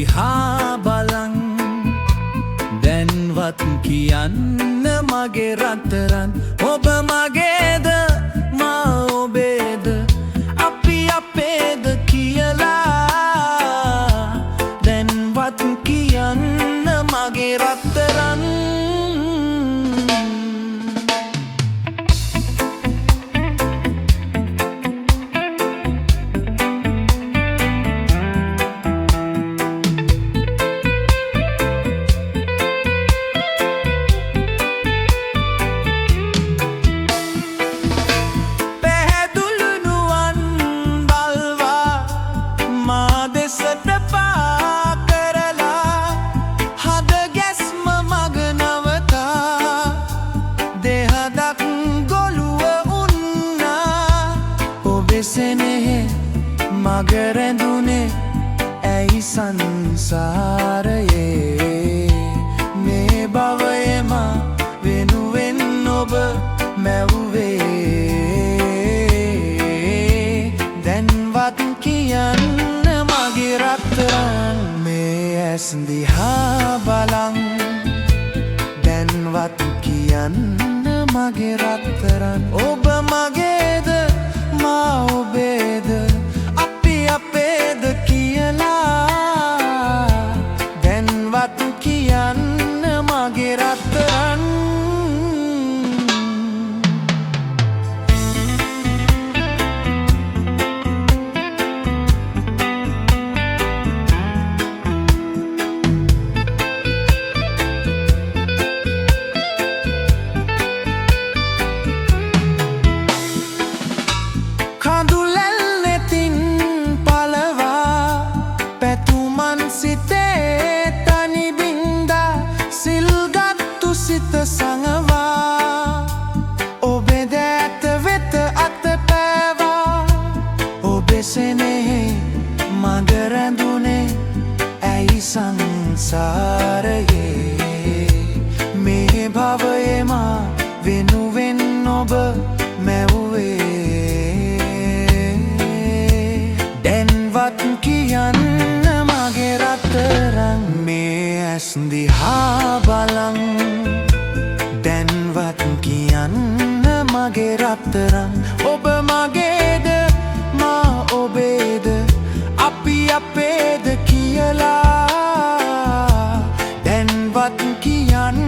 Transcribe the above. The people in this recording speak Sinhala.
දිහා බලන් දැන්වත් කියන්න මගේ රත්තරන් ඔබ මගේද මා ඔබේද අපි අපේද කියලා දැන්වත් කියන්න මගේ රත්තරන් මග රැඳුනේ ඇයි සංසාරයේ මේ භවයේම වෙනුවෙන් ඔබ මැව්වේ දැන්වත් කියන්න මගේ රත්තරන් මේ ඇස් දිහා බලන් දැන්වත් කියන්න මගේ රත්තරන් ඔබ මගේද මා ඔබේද අපේද කියලා දැන්වත් කියන්න මගේ රත්තරන් සිතේ තනි බින්දා සිල්ගත්තු සිත සඟවා ඔබේ දැත වෙත අත පෑවා ඔබේ සෙනෙහි මග රැඳුනේ ඇයි සංසාරයේ මේ භවයේම වෙනුවෙන් ඔබ මැව්වේ දැන්වත් කියන්න මේ ඇස් දිහා බලන් දැන්වත් කියන්න මගේ රත්තරන් ඔබ මගේද මා ඔබේද අපි අපේද කියලා දැන්වත් කියන්න